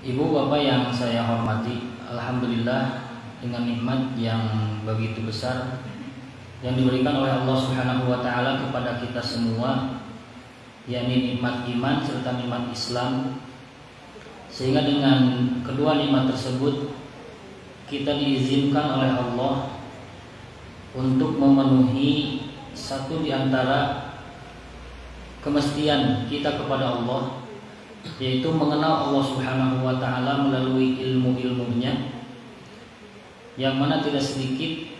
Ibu bapak yang saya hormati, alhamdulillah dengan nikmat yang begitu besar yang diberikan oleh Allah Subhanahu wa taala kepada kita semua, yakni nikmat iman serta nikmat Islam. Sehingga dengan kedua nikmat tersebut kita diizinkan oleh Allah untuk memenuhi satu di antara kemestian kita kepada Allah, yaitu mengenal Allah Subhanahu wa taala melalui ilmu-ilmunya, yang mana tidak sedikit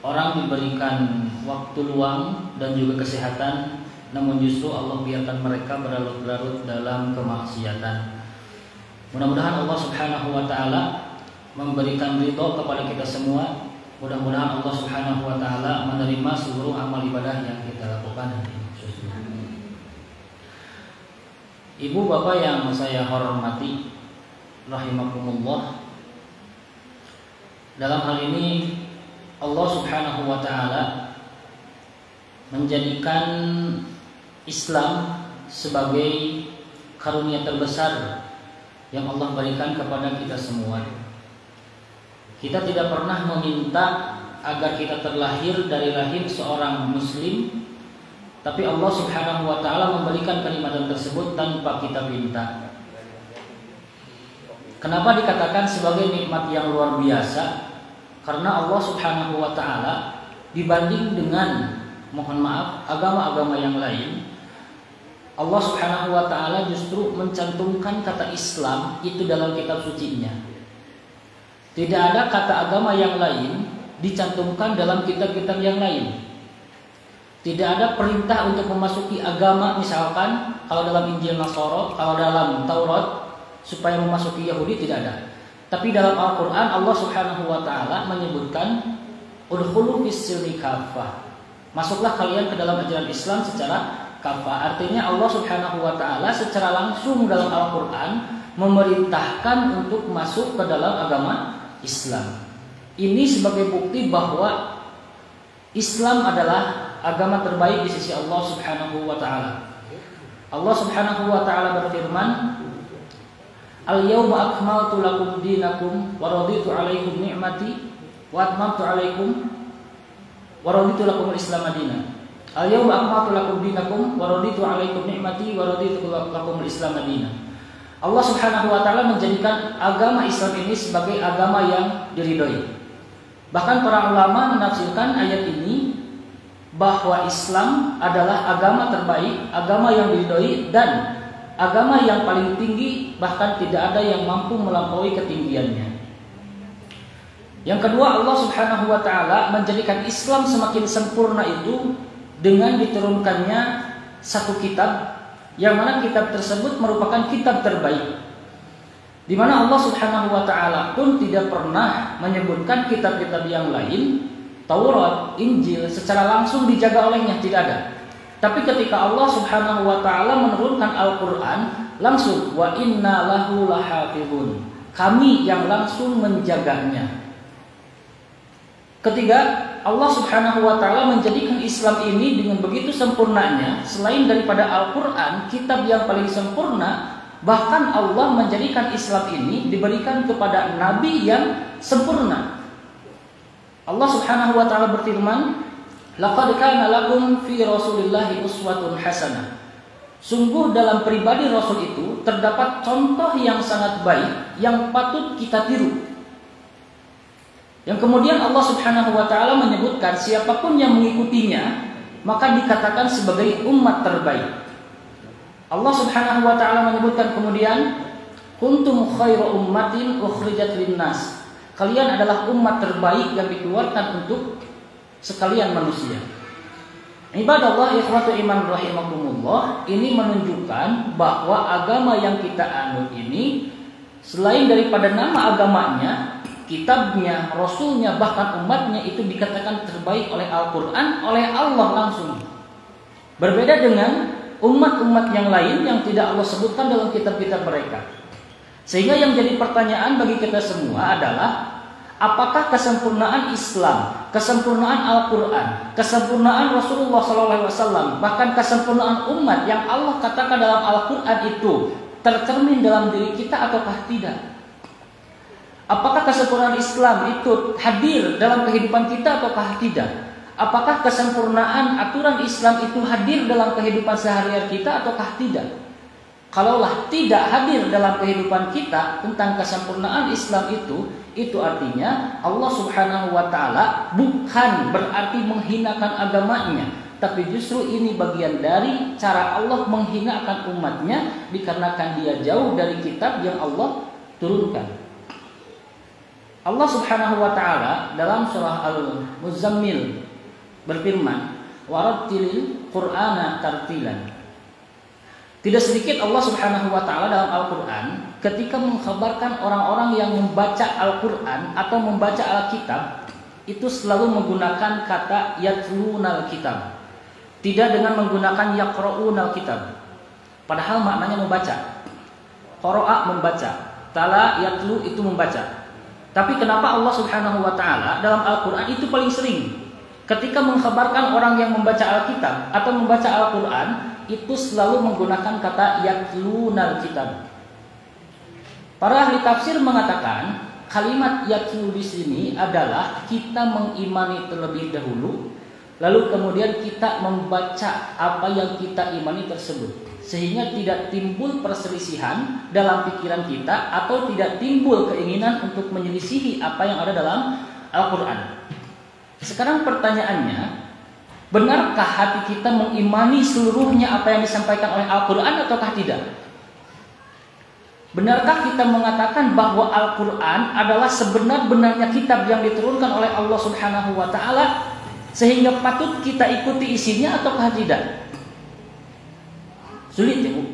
orang diberikan waktu luang dan juga kesehatan, namun justru Allah biarkan mereka berlarut-larut dalam kemaksiatan. Mudah-mudahan Allah Subhanahu wa taala memberikan ridho kepada kita semua. Mudah-mudahan Allah Subhanahu wa taala menerima seluruh amal ibadah yang kita lakukan. Ibu bapak yang saya hormati rahimakumullah, dalam hal ini Allah Subhanahu wa taala menjadikan Islam sebagai karunia terbesar yang Allah berikan kepada kita semua. Kita tidak pernah meminta agar kita terlahir dari rahim seorang muslim, tapi Allah Subhanahu wa taala memberikan kenikmatan tersebut tanpa kita minta. Kenapa dikatakan sebagai nikmat yang luar biasa? Karena Allah Subhanahu wa taala dibanding dengan, mohon maaf, agama-agama yang lain, Allah Subhanahu wa taala justru mencantumkan kata Islam itu dalam kitab sucinya. Tidak ada kata agama yang lain dicantumkan dalam kitab-kitab yang lain. Tidak ada perintah untuk memasuki agama, misalkan kalau dalam Injil Nasoro, kalau dalam Taurat supaya memasuki Yahudi, tidak ada. Tapi dalam Al-Quran Allah Subhanahu wa taala menyebutkan udkhulu fis-silmi kafah. Masuklah kalian ke dalam ajaran Islam secara kafah. Artinya Allah Subhanahu wa taala secara langsung dalam Al-Quran memerintahkan untuk masuk ke dalam agama Islam. Ini sebagai bukti bahwa Islam adalah agama terbaik di sisi Allah Subhanahu wa taala. Allah Subhanahu wa taala berfirman, "Al-yauma akmaltu lakum dinakum wa raditu 'alaikum ni'mati wa atmamtu 'alaikum wa raditu lakum al-Islam madina." Al-yauma akmaltu lakum dinakum wa raditu 'alaikum ni'mati wa raditu lakum al-Islam madina. Allah Subhanahu wa taala menjadikan agama Islam ini sebagai agama yang diridhoi. Bahkan para ulama menafsirkan ayat ini bahwa Islam adalah agama terbaik, agama yang diridhoi, dan agama yang paling tinggi, bahkan tidak ada yang mampu melampaui ketinggiannya. Yang kedua, Allah Subhanahu wa taala menjadikan Islam semakin sempurna itu dengan diturunkannya satu kitab, yang mana kitab tersebut merupakan kitab terbaik, di mana Allah Subhanahu wa taala pun tidak pernah menyebutkan kitab-kitab yang lain, Taurat, Injil, secara langsung dijaga olehnya, tidak ada. Tapi ketika Allah Subhanahu wa taala menurunkan Al-Qur'an, langsung wa inna lahu lahafizun. Kami yang langsung menjaganya. Ketiga, Allah Subhanahu wa taala menjadikan Islam ini dengan begitu sempurnanya, selain daripada Al-Qur'an, kitab yang paling sempurna, bahkan Allah menjadikan Islam ini diberikan kepada nabi yang sempurna. Allah Subhanahu wa taala berfirman, "Laqad kana lakum fi Rasulillahi uswatun hasanah." Sungguh dalam pribadi Rasul itu terdapat contoh yang sangat baik yang patut kita tiru. Yang kemudian Allah Subhanahu wa taala menyebutkan siapapun yang mengikutinya maka dikatakan sebagai umat terbaik. Allah Subhanahu wa taala menyebutkan kemudian, "Kuntum khairu ummatin ukhrijat linnas." Kalian adalah umat terbaik yang dikeluarkan untuk sekalian manusia. Ibadallah ikhwatu iman rahimakumullah, ini menunjukkan bahwa agama yang kita anut ini selain daripada nama agamanya, kitabnya, rasulnya, bahkan umatnya itu dikatakan terbaik oleh Al-Quran, oleh Allah langsung. Berbeda dengan umat-umat yang lain yang tidak Allah sebutkan dalam kitab-kitab mereka. Sehingga yang jadi pertanyaan bagi kita semua adalah, apakah kesempurnaan Islam, kesempurnaan Al-Quran, kesempurnaan Rasulullah SAW, bahkan kesempurnaan umat yang Allah katakan dalam Al-Quran itu tercermin dalam diri kita ataukah tidak? Apakah kesempurnaan Islam itu hadir dalam kehidupan kita ataukah tidak? Apakah kesempurnaan aturan Islam itu hadir dalam kehidupan sehari-hari kita ataukah tidak? Kalaulah tidak hadir dalam kehidupan kita tentang kesempurnaan Islam itu artinya Allah Subhanahu wa taala bukan berarti menghinakan agamanya, tapi justru ini bagian dari cara Allah menghinakan umatnya dikarenakan dia jauh dari kitab yang Allah turunkan. Allah Subhanahu wa taala dalam surah Al-Muzammil berfirman, "Warattilil Qur'ana tartilan." Tidak sedikit Allah Subhanahu wa taala dalam Al-Qur'an ketika mengkhabarkan orang-orang yang membaca Al-Qur'an atau membaca Alkitab itu selalu menggunakan kata yatlunal kitab. Tidak dengan menggunakan yaqra'unal kitab. Padahal maknanya membaca. Qara'a membaca, tala yatlu itu membaca. Tapi kenapa Allah Subhanahu wa taala dalam Al-Qur'an itu paling sering ketika mengkhabarkan orang yang membaca Alkitab atau membaca Al-Qur'an itu selalu menggunakan kata yatlunal kitab. Para ahli tafsir mengatakan kalimat yatlu di sini adalah kita mengimani terlebih dahulu, lalu kemudian kita membaca apa yang kita imani tersebut, sehingga tidak timbul perselisihan dalam pikiran kita atau tidak timbul keinginan untuk menyelisihi apa yang ada dalam Al-Quran. Sekarang pertanyaannya, benarkah hati kita mengimani seluruhnya apa yang disampaikan oleh Al-Quran ataukah tidak? Benarkah kita mengatakan bahwa Al-Quran adalah sebenar-benarnya kitab yang diturunkan oleh Allah Subhanahu wa taala sehingga patut kita ikuti isinya ataukah tidak? Sulit ya, Bu.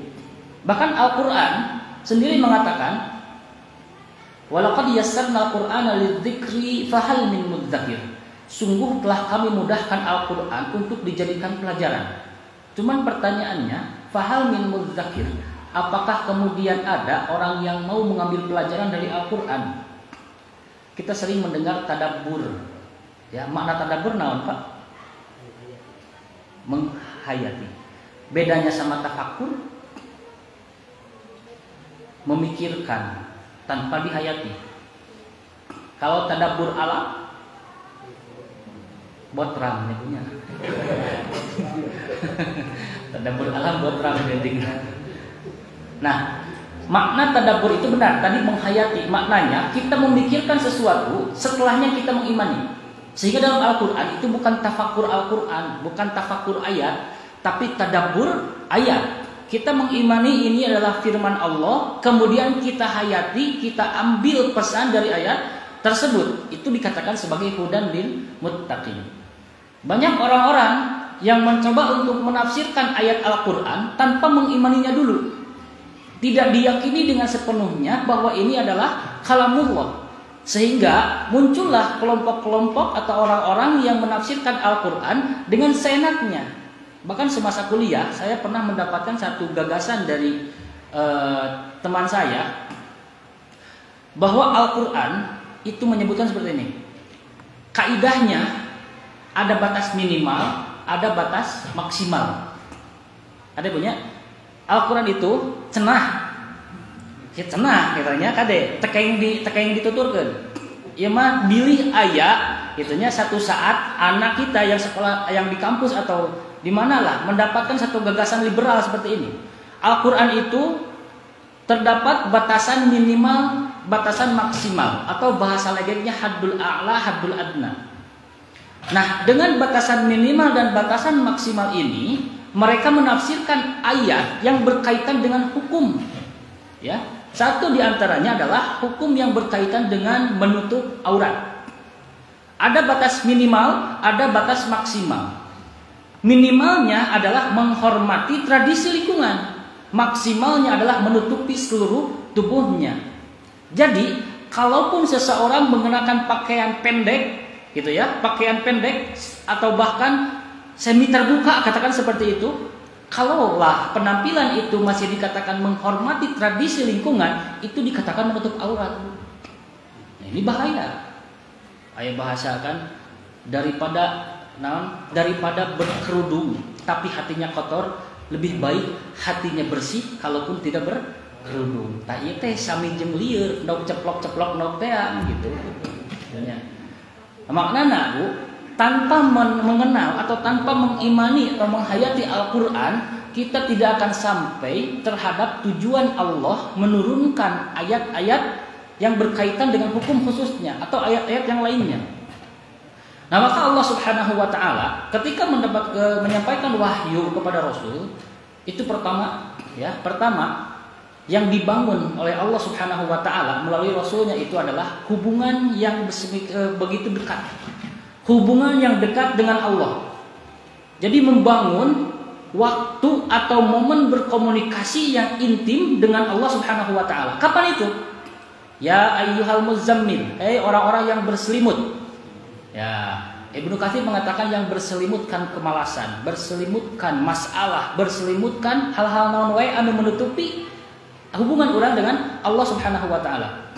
Bahkan Al-Quran sendiri mengatakan, "Walaqad yassarna al-Qur'ana lidzikri fahal min mudzakir." Sungguh telah kami mudahkan Al-Quran untuk dijadikan pelajaran. Cuman pertanyaannya, fahal min mudzakir. Apakah kemudian ada orang yang mau mengambil pelajaran dari Al-Quran? Kita sering mendengar tadabbur. Ya, makna tadabbur naon, Pak? Menghayati. Bedanya sama tafakkur, memikirkan tanpa dihayati. Kalau tadabbur alam, botram ya punya. Tadabbur alam botram penting. Nah, makna tadabbur itu benar. Tadi menghayati, maknanya kita memikirkan sesuatu, setelahnya kita mengimani. Sehingga dalam Al-Quran itu bukan tafakkur Al-Quran, bukan tafakkur ayat, tapi tadabbur ayat. Kita mengimani ini adalah firman Allah, kemudian kita hayati, kita ambil pesan dari ayat tersebut. Itu dikatakan sebagai hudan lil muttaqin. Banyak orang-orang yang mencoba untuk menafsirkan ayat Al-Quran tanpa mengimaninya dulu. Tidak diyakini dengan sepenuhnya bahwa ini adalah kalamullah. Sehingga muncullah kelompok-kelompok atau orang-orang yang menafsirkan Al-Quran dengan seenaknya. Bahkan semasa kuliah saya pernah mendapatkan satu gagasan dari teman saya bahwa Al-Quran itu menyebutkan seperti ini. Kaidahnya ada batas minimal, ada batas maksimal. Ada punya? Al-Quran itu cenah. Ya cenah katanya kade, tekaing dituturkeun. Ieu mah bilih aya gitunya satu saat anak kita yang sekolah yang di kampus atau di manalah mendapatkan satu gagasan liberal seperti ini. Al-Quran itu terdapat batasan minimal, batasan maksimal atau bahasa lainnya haddul a'la, haddul adna. Nah, dengan batasan minimal dan batasan maksimal ini, mereka menafsirkan ayat yang berkaitan dengan hukum. Ya, satu di antaranya adalah hukum yang berkaitan dengan menutup aurat. Ada batas minimal, ada batas maksimal. Minimalnya adalah menghormati tradisi lingkungan. Maksimalnya adalah menutupi seluruh tubuhnya. Jadi, kalaupun seseorang mengenakan pakaian pendek, gitu ya, pakaian pendek atau bahkan semi terbuka, katakan seperti itu, kalaulah penampilan itu masih dikatakan menghormati tradisi lingkungan, itu dikatakan menutup aurat. Nah, ini bahaya. Ayat bahasa kan daripada berkerudung tapi hatinya kotor, lebih baik hatinya bersih kalaupun tidak kerudung. Tah ieu teh sami jeung lieur, ndok ceplok-ceplok ndok teh gitu. Nya. Maknana Bu, tanpa mengenal atau tanpa mengimani atau menghayati Al-Qur'an, kita tidak akan sampai terhadap tujuan Allah menurunkan ayat-ayat yang berkaitan dengan hukum khususnya atau ayat-ayat yang lainnya. Nah, maka Allah Subhanahu wa taala ketika menyampaikan wahyu kepada Rasul, itu pertama yang dibangun oleh Allah Subhanahu wa taala melalui rasulnya itu adalah hubungan yang begitu dekat. Hubungan yang dekat dengan Allah. Jadi membangun waktu atau momen berkomunikasi yang intim dengan Allah Subhanahu wa taala. Kapan itu? Ya ayyuhal muzammil, orang-orang yang berselimut. Ya, Ibnu Katsir mengatakan yang berselimutkan kemalasan, berselimutkan masalah, berselimutkan hal-hal naon wae anu menutupi hubungan orang dengan Allah Subhanahu wa taala.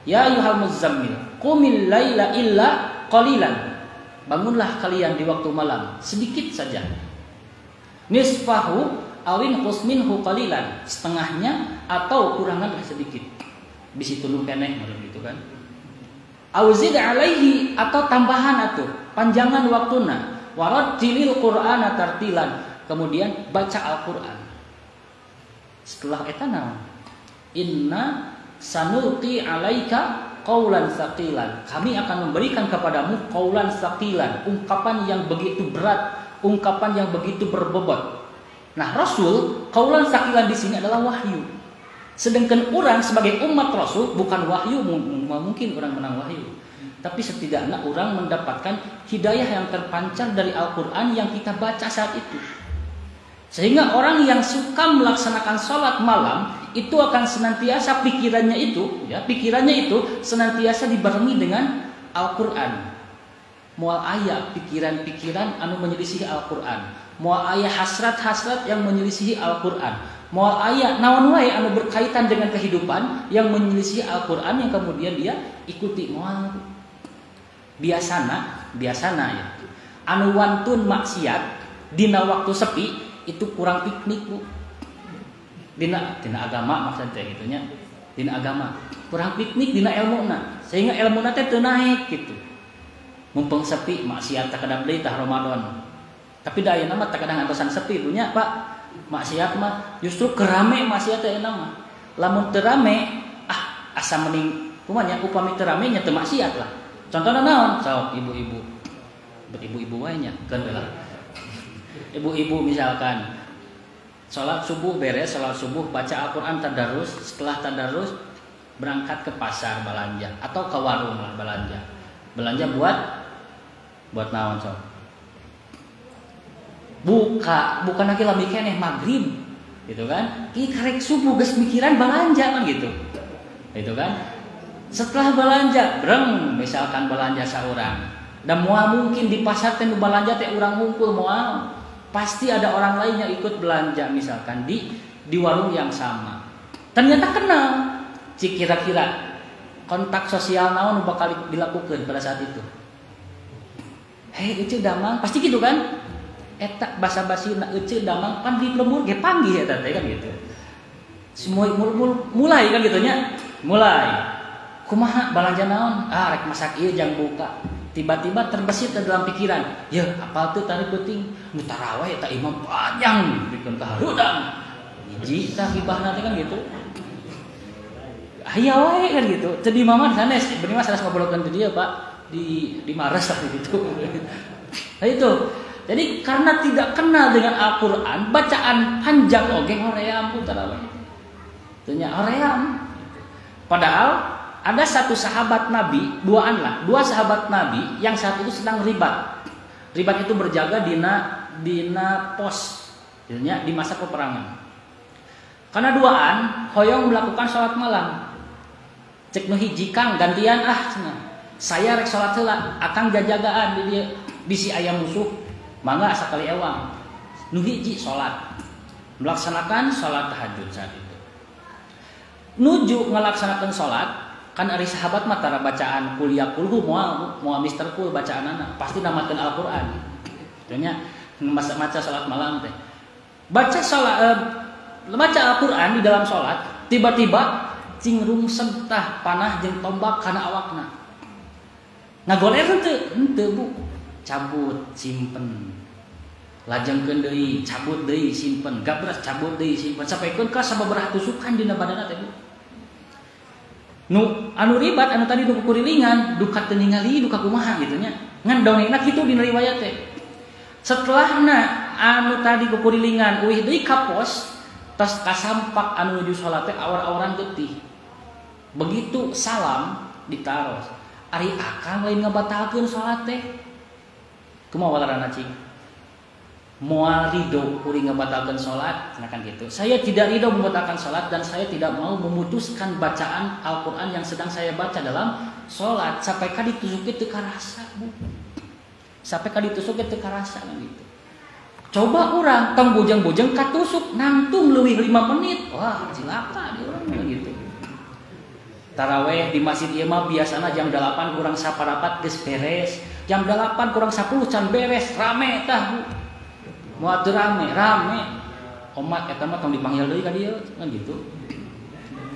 Ya ayyuhal muzammil, qumil laila illa qalilan. Bangunlah kalian di waktu malam sedikit saja. Nisfahu awin qusminhu qalilan, setengahnya atau kurangan sedikit. Bisi tuluh keneh gitu kan. Auzid alaihi atau tambahan atuh, panjangan waktuna. Warattilil Qur'ana tartilan. Kemudian baca Al-Qur'an. Setelah eta naon? Inna sanulqi alaika qaulan tsaqilan. Kami akan memberikan kepadamu qaulan tsaqilan, ungkapan yang begitu berat, ungkapan yang begitu berbobot. Nah, Rasul, qaulan tsaqilan di sini adalah wahyu. Sedangkan orang sebagai umat Rasul bukan wahyu, mungkin orang menang wahyu. Tapi setidaknya orang mendapatkan hidayah yang terpancar dari Al-Qur'an yang kita baca saat itu. Sehingga orang yang suka melaksanakan sholat malam itu akan senantiasa pikirannya itu senantiasa dibarengi dengan Al-Qur'an. Moal aya pikiran-pikiran anu menyelisihi Al-Qur'an, moal aya hasrat-hasrat yang menyelisihi Al-Qur'an, moal aya naon wae anu berkaitan dengan kehidupan yang menyelisihi Al-Qur'an yang kemudian dia ikuti. Moal biasana ya. Anu wantun maksiat dina waktu sepi itu kurang piknik Bu. Dina agama maksudnya gitunya. Dina agama kurang piknik dina ilmuna, sehingga ilmuna teh teu naik gitu. Mumpung sepi maksiat tak kadang deui tah Ramadan. Tapi da ayeuna mah tak kadang antosan sepi punya Pak. Maksiat mah justru kerame maksiat teh mah. Lamun teu rame asa mending kumaha nya upami teu rame nya teu maksiat lah. Contohna naon? Sok ibu-ibu. Ibu-ibu wae nya keun lah. Ibu-ibu misalkan sholat subuh beres, sholat subuh baca Al-Quran tadarus, setelah tadarus berangkat ke pasar belanja atau ke warung lah belanja buat naon sok bukan lagi lami keneh maghrib gitu kan, ki karek subuh geus mikiran belanja kan gitu kan. Setelah belanja breng misalkan belanja saurang dan moal mungkin di pasar teh belanja teh urang ngumpul moal pasti ada orang lain yang ikut belanja misalkan di warung yang sama. Ternyata kenal. Cik kira-kira kontak sosial naon bakal dilakukan pada saat itu. Hei euceuk damang, pasti gitu kan? Eta basa-basina euceuk damang pan di lemur ge panggih eta teh kan gitu. Semua mulai kan gitu nya. Mulai. Kumaha balanja naon? Rek masak ieu jang buka. Tiba-tiba terbesit dalam pikiran, ya apa tuh tadi penting nu tarawih eta imam panjang bikin kaharudang hiji tah hibahna teh kan gitu. Aya wae kan gitu. Jadi mama sanes bener mah sanes ngobrolkeun teh dia Pak di Mares lah gitu. Nah itu. Jadi karena tidak kenal dengan Al-Qur'an, bacaan panjang oge hoream pun tarawih. Tanya hoream. Padahal ada satu sahabat Nabi, dua sahabat Nabi yang saat itu sedang ribat. Ribat itu berjaga dina pos, di masa peperangan. Karena duaan, hoyong melakukan sholat malam. Cek nu hiji Kang gantian cenah. Saya rek sholat heula, akang jajagaan di dieu bisi aya musuh. Mangga sakali ewang. Nu hiji sholat. Melaksanakan sholat tahajud saat itu. Nuju ngelaksanakan sholat. Kan ari sahabat mah tara bacaan kuliah kulhu moal mister kul bacaan anak pasti namakeun Al-Qur'an. Tentunya maca salat malam teh. Baca Al-Qur'an di dalam salat tiba-tiba cing rungsem tah panah jeung tombak kana awakna. Ngagoler henteu Bu. Cabut simpen. Lajengkeun deui, cabut deui simpen, gabras cabut deui simpen sampaikeun ka sababaraha tusukan dina badanna teh Bu. Nu anu ribat anu tadi duka kurilingan, duka teu ningali duka kumaha kitu nya. Ngan dongengna kitu dina riwayat teh. Setelahna anu tadi kukurilingan euih deui ka pos, tos kasampak anu nuju salat teh awar-awaran getih. Begitu salam ditaros. Ari akang lain ngabatalkeun salat teh. Kumaha walarana cing? Moal ridho kuring ngabatalkeun salat, kan gitu. Saya tidak ridho membatalkan salat dan saya tidak mau memutuskan bacaan Al-Qur'an yang sedang saya baca dalam salat sampai ka ditusukeun teu karasa, Bu. Sampai ka ditusukeun teu karasa kan gitu. Coba urang tong bujang-bujang katusuk nangtung leuwih 5 menit. Wah, cilaka di urang gitu. Taraweh di masjid ieu mah biasana jam 8 kurang saparapat geus beres. Jam 8 kurang 10 can beres, rame tah, Bu. Moal teu rame. Omat eta mah tong dipanggil deui ka dieu kan gitu.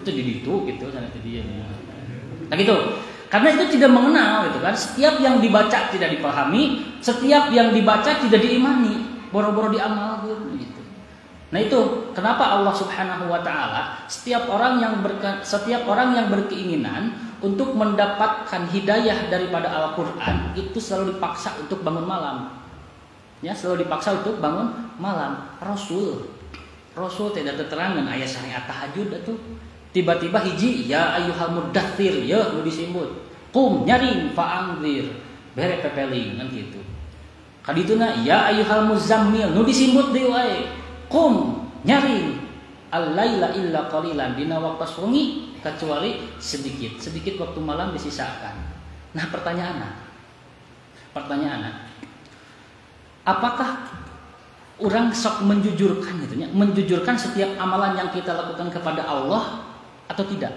Itu di ditu gitu sana teh dieu. Nah gitu. Karena itu tidak mengenal gitu kan. Setiap yang dibaca tidak dipahami, setiap yang dibaca tidak diimani, boro-boro diamalkeun gitu. Nah itu kenapa Allah Subhanahu wa taala setiap orang yang berkeinginan untuk mendapatkan hidayah daripada Al-Qur'an itu selalu dipaksa untuk bangun malam. Ya, selalu dipaksa untuk bangun malam. Rasul tidak terangkan ayat syariat tahajud atuh. Tiba-tiba hiji ya ayyuhal muddatsir ya nu disimbut. Qum nyaring fa'anzir. Bere pepeling kan gitu. Kadituna ya ayyuhal muzammil nu disimbut deui wae. Qum nyaring al-laila illa qalilan dina waktu sungi kecuali sedikit waktu malam disisakan. Nah pertanyaanna apakah orang sok menjujurkan gitu nya, menjujurkan setiap amalan yang kita lakukan kepada Allah atau tidak?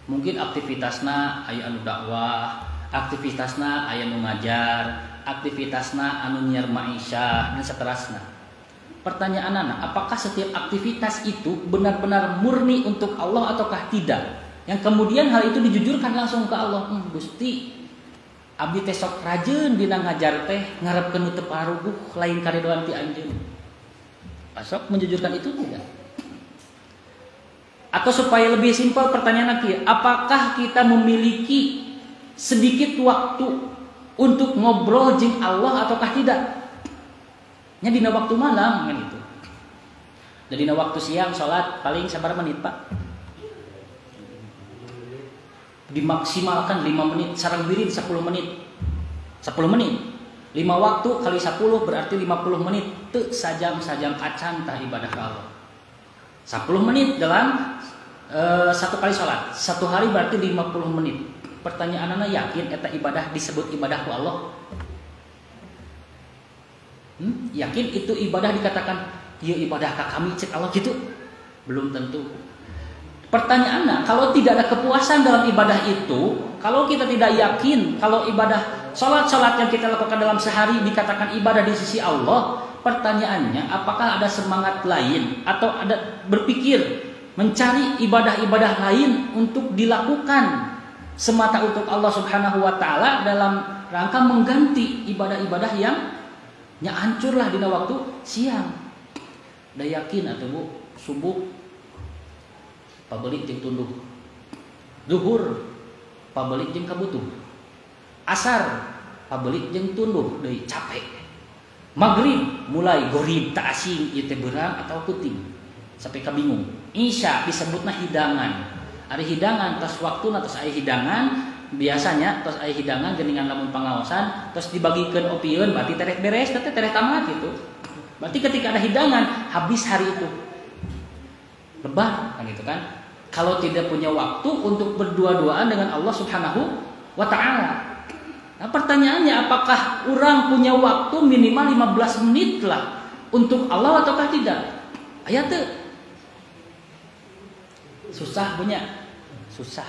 Mungkin aktivitasna aya anu dakwah, aktivitasna aya nu ngajar, aktivitasna anu nyiar maisha dan seterusnya. Pertanyaanna, apakah setiap aktivitas itu benar-benar murni untuk Allah ataukah tidak? Yang kemudian hal itu dijujurkan langsung ke Allah. Gusti, abdi teh sok rajin dina ngajar teh ngarepkeun nu teu paruguh lain karidhoan ti anjeun. Sok menjujurkan itu tidak? Atau supaya lebih simpel pertanyaan lagi, apakah kita memiliki sedikit waktu untuk ngobrol jeung Allah ataukah tidak? Nya dina waktu malam kan itu. Dan dina waktu siang salat paling sabar menit, Pak? Dimaksimalkan 5 menit, sareng wirid 10 menit. 10 menit. 5 waktu kali 10 berarti 50 menit. Teu sajam-sajam acan tah ibadah ka Allah. 10 menit dalam satu kali salat. Satu hari berarti 50 menit. Pertanyaanna yakin eta ibadah disebut ibadah ku Allah? Yakin itu ibadah dikatakan ieu ibadah ka kami cek Allah gitu? Belum tentu. Pertanyaannya, kalau tidak ada kepuasan dalam ibadah itu, kalau kita tidak yakin kalau ibadah salat yang kita lakukan dalam sehari dikatakan ibadah di sisi Allah, pertanyaannya apakah ada semangat lain atau ada berpikir mencari ibadah-ibadah lain untuk dilakukan semata untuk Allah Subhanahu wa taala dalam rangka mengganti ibadah-ibadah yang hancurlah dina waktu siang. Da yakin atuh Bu, subuh pabelit jeung tunduh. Zuhur pabelit jeung kabutuh. Asar pabelit jeung tunduh deui capek. Maghrib mulai gorib tak asing ieu teh beurang atau puting sampai kabingung. Isya disebutna hidangan. Ari hidangan tos waktuna tos aya hidangan, biasanya tos aya hidangan geuningan lamun pangaosan tos dibagikeun opieun berarti tereh beres teh tereh tamat gitu. Berarti ketika ada hidangan habis hari itu. Lebar kan gitu kan. Kalau tidak punya waktu untuk berdua-duaan dengan Allah Subhanahu wa taala. Nah, pertanyaannya apakah orang punya waktu minimal 15 menit lah untuk Allah ataukah tidak? Aya teu? Susah punya. Susah.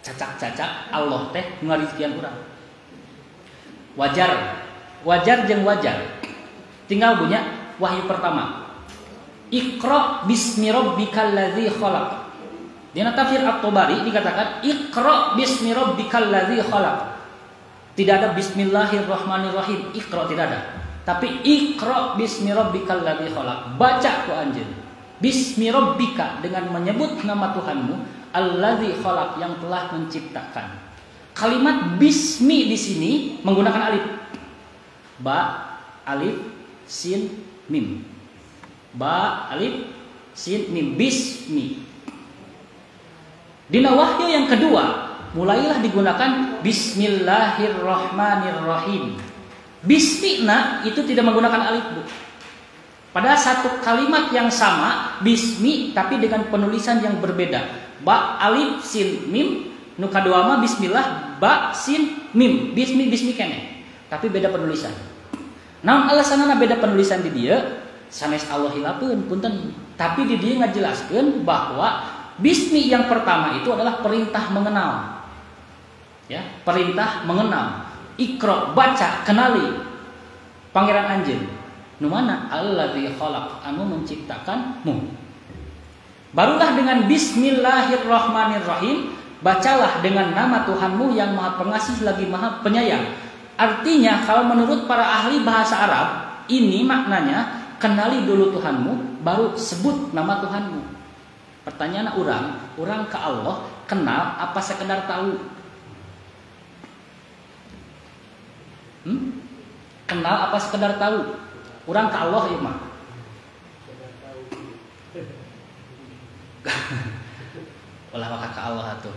Cacak-cacak Allah teh ngarizkian urang. Wajar jeung wajar. Tinggal punya wahyu pertama. Iqra bismi rabbikal ladzi khalaq. Di tafsir At-Tabari dikatakan Iqra bismi rabbikal ladzi khalaq. Tidak ada bismillahirrahmanirrahim, Iqra tidak ada. Tapi Iqra bismi rabbikal ladzi khalaq. Baca ku anjeun. Bismi rabbika dengan menyebut nama Tuhanmu alladzi khalaq yang telah menciptakan. Kalimat bismi di sini menggunakan alif. Ba, alif, sin, mim. Ba, alif, sin, mim. Bismi. Di wahyu yang kedua, mulailah digunakan Bismillahirrahmanirrahim. Bismina itu tidak menggunakan alif, Bu. Pada satu kalimat yang sama, bismi tapi dengan penulisan yang berbeda. Ba, alif, sin, mim. Nu kadua mah bismillah, ba, sin, mim. Bismi kene. Tapi beda penulisan. Namun alasanna beda penulisan di dia, sanes Allah hilapeun punten. Tapi di dia ngajelaskeun bahwa bismi yang pertama itu adalah perintah mengenal. Ya, perintah mengenal. Iqra, baca, kenali pangeran anjeun. Nu mana? Alladzi khalaq, anu menciptakanmu. Barulah dengan bismillahirrahmanirrahim, bacalah dengan nama Tuhanmu yang Maha Pengasih lagi Maha Penyayang. Artinya kalau menurut para ahli bahasa Arab, ini maknanya kenali dulu Tuhanmu, baru sebut nama Tuhanmu. Pertanyaan orang ke Allah kenal apa sekedar tahu? Kenal apa sekedar tahu? Orang ke Allah ya mah. Ulah maka ke Allah atuh.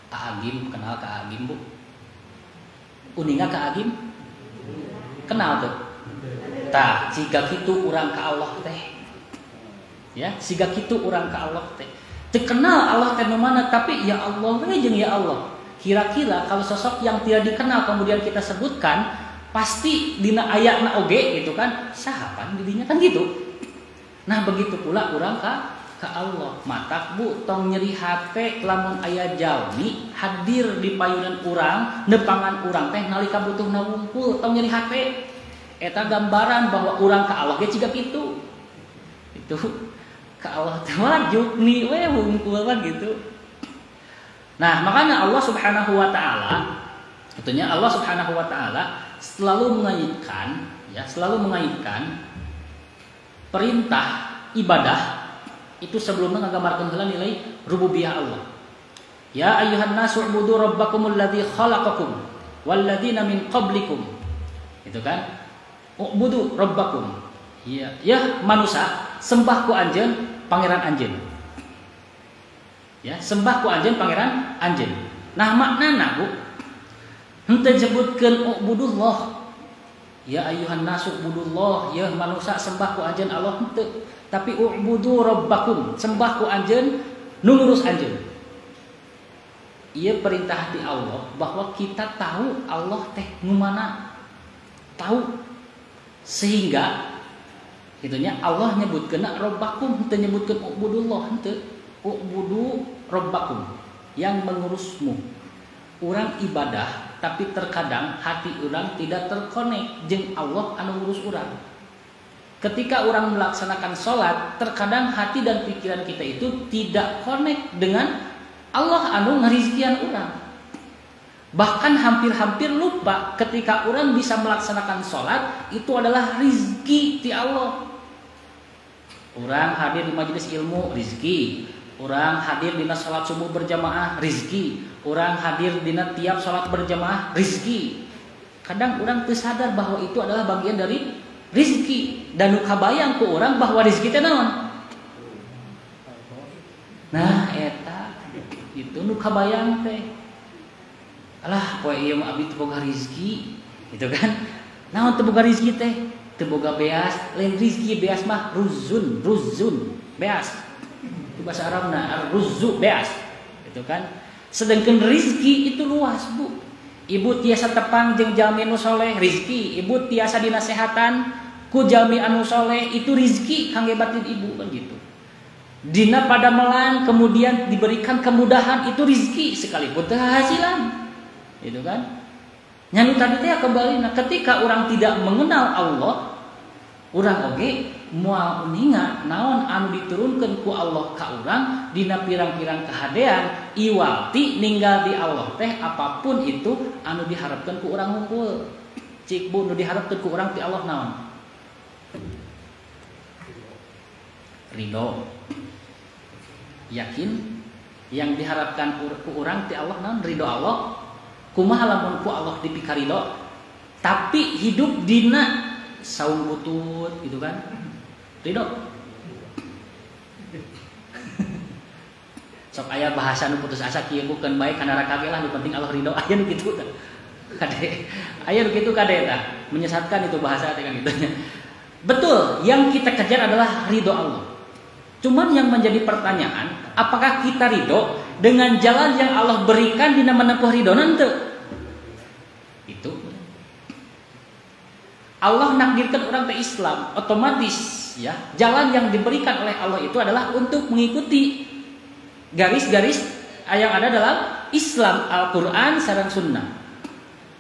Kak Agim kenal Kak Agim, Bu. Uninga Kak Agim? Kenal tuh. Tah, jika kitu urang ka Allah teh. Ya, siga kitu urang ka Allah teh. Teu kenal Allah teh nu mana, tapi ya Allah we jeung ya Allah. Kira-kira kalau sosok yang tidak dikenal kemudian kita sebutkan, pasti dina ayatna oge gitu kan. Sahapan didinya kan gitu. Nah, begitu pula urang ka Allah. Matak Bu tong nyeri hate lamun aya jalmi hadir di payunan urang, nepangan urang teh nalika butuhna wungkul tong nyeri hate. Eta gambaran bahwa urang ka Allah ge ciga kitu. Itu ka Allah teh wajib ni we wungkul kan gitu. Nah, makanya Allah Subhanahu wa taala, tentunya Allah Subhanahu wa taala selalu mengaitkan perintah ibadah itu sebelumnya nggambarkeun heula nilai rububiyah Allah. Ya ayyuhan nasu ubudu rabbakumul ladzi khalaqakum wal ladzina min qablikum. Itu kan? Ubudu rabbakum. Ya manusia, sembah ku anjeun pangeran anjeun. Ya, sembah ku anjeun pangeran anjeun. Nah, maknana Bu henteu disebutkeun ubudullah. Ya ayyuhan nasu ubudullah, ya manusia sembah ku anjeun Allah henteu. Tapi ubudu rabbakum, sembah ku anjeun nu ngurus anjeun. Ieu perintah di Allah bahwa kita tahu Allah teh nu mana. Tahu. Sehingga itunya Allah nyebutkeun rabbakum, henteu nyebutkeun ubudullah henteu. Ubudu rabbakum, yang mengurusmu. Urang ibadah tapi terkadang hati urang tidak terkonek jeung Allah anu ngurus urang. Ketika orang melaksanakan sholat, terkadang hati dan pikiran kita itu tidak connect dengan Allah anu ngarizkian orang. Bahkan hampir-hampir lupa ketika orang bisa melaksanakan sholat, itu adalah rizki di Allah. Orang hadir di majelis ilmu, rizki. Orang hadir di sholat subuh berjamaah, rizki. Orang hadir di tiap sholat berjamaah, rizki. Kadang orang tersadar bahwa itu adalah bagian dari rizki, dan nu kabayang ku orang bahwa rizki teh naon. Nah, eta itu nu kabayang teh. Alah, poe ieu mah abdi teu boga rizki, gitu kan? Naon teu boga rizki teh? Teu boga beas, lain rizki beas mah ruzun, beas. Itu bahasa Arabna, ar-ruzzu beas. Gitu kan? Sedangkan rizki itu luas, Bu. Ibu tiasa tepang jeung jalmi anu soleh rizki, ibu tiasa dinasehatan ku jalmi anu soleh itu rizki kangge batin ibu kan gitu. Dina pada melang kemudian diberikan kemudahan itu rizki sekalipun teu hasilan, gitu kan? Nyanu tadi teh kembali, nah ketika orang tidak mengenal Allah, orang oge moal uninga naon anu diturunkeun ku Allah ka urang dina pirang-pirang kahadean iwalti ninggal di Allah teh apapun itu anu diharapkeun ku urang hungkul. Cik Bu nu diharapkeun ku urang ti Allah naon? Ridho. Yakin yang diharapkan ku urang ti Allah naon? Ridho Allah. Kumaha lamun ku Allah dipikaridho tapi hidup dina saung butut gitu kan? Ridho. Sok aya bahasa nu putus asa kieu bukan baik kana kage lah nu penting Allah ridho aya nu kitu tah. Kade. Aya nu kitu kade tah. Menyesatkan itu bahasa teh kan gitu nya. Betul, yang kita kejar adalah ridho Allah. Cuman yang menjadi pertanyaan, apakah kita ridho dengan jalan yang Allah berikan dina menempuh ridho nanti? Itu Allah nakdirkan orang ke Islam, otomatis ya jalan yang diberikan oleh Allah itu adalah untuk mengikuti garis-garis yang ada dalam Islam, Al-Quran, sareng Sunnah.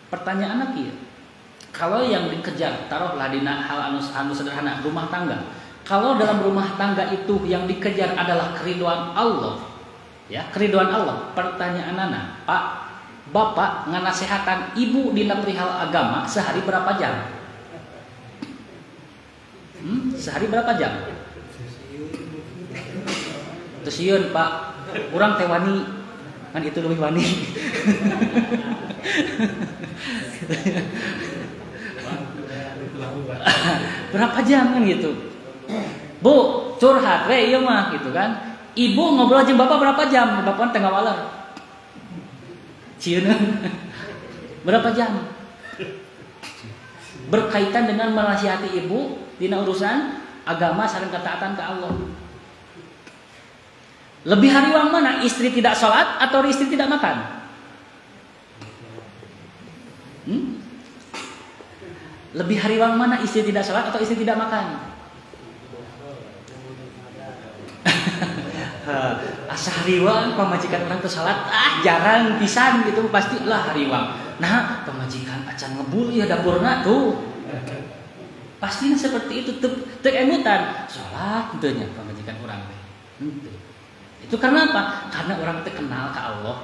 Pertanyaannya kieu, kalau yang dikejar taruhlah dina hal anu sederhana rumah tangga. Kalau dalam rumah tangga itu yang dikejar adalah keriduan Allah, ya keriduan Allah. Pertanyaanana, Pak, Bapak nganasehatan ibu dina perihal agama sehari berapa jam? Sehari berapa jam? Terus yun Pak, urang teh wani, kan itu lebih wani. Berapa jam kan gitu? Bu, curhat we ieu mah gitu kan. Ibu ngobrol jeung bapak berapa jam? Bapak tengah waler. Cieun. Berapa jam? Berkaitan dengan menasihati ibu dina urusan agama sareng ketaatan ke Allah. Lebih hariwang mana? Istri tidak sholat atau istri tidak makan? Lebih hariwang mana? Istri tidak sholat atau istri tidak makan? Asa hariwang pamajikan orang tuh sholat jarang pisan gitu pastilah hariwang. Nah pamajikan acan ngebul ya dapurna tuh pastinya seperti itu teu emutan sholat tentunya pamajikan orang itu karena apa? Karena orang terkenal ke Allah.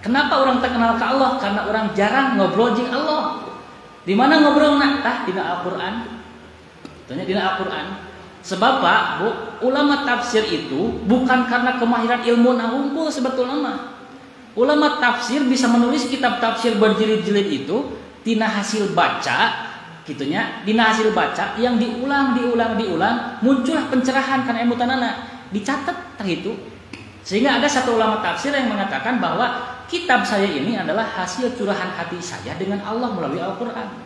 Kenapa orang terkenal ke Allah? Karena orang jarang ngobrol jeung Allah. Di mana ngobrolna? Tah dina Al-Qur'an. Tentunya dina Al-Qur'an. Sebab Pak, Bu, ulama tafsir itu bukan karena kemahiran ilmu nahungkul sebetulnya mah. Ulama tafsir bisa menulis kitab tafsir berjilid-jilid itu dina hasil baca, gitunya, dina hasil baca yang diulang muncullah pencerahan kana emutanana, dicatat tah itu. Sehingga ada satu ulama tafsir yang mengatakan bahwa kitab saya ini adalah hasil curahan hati saya dengan Allah melalui Al-Qur'an.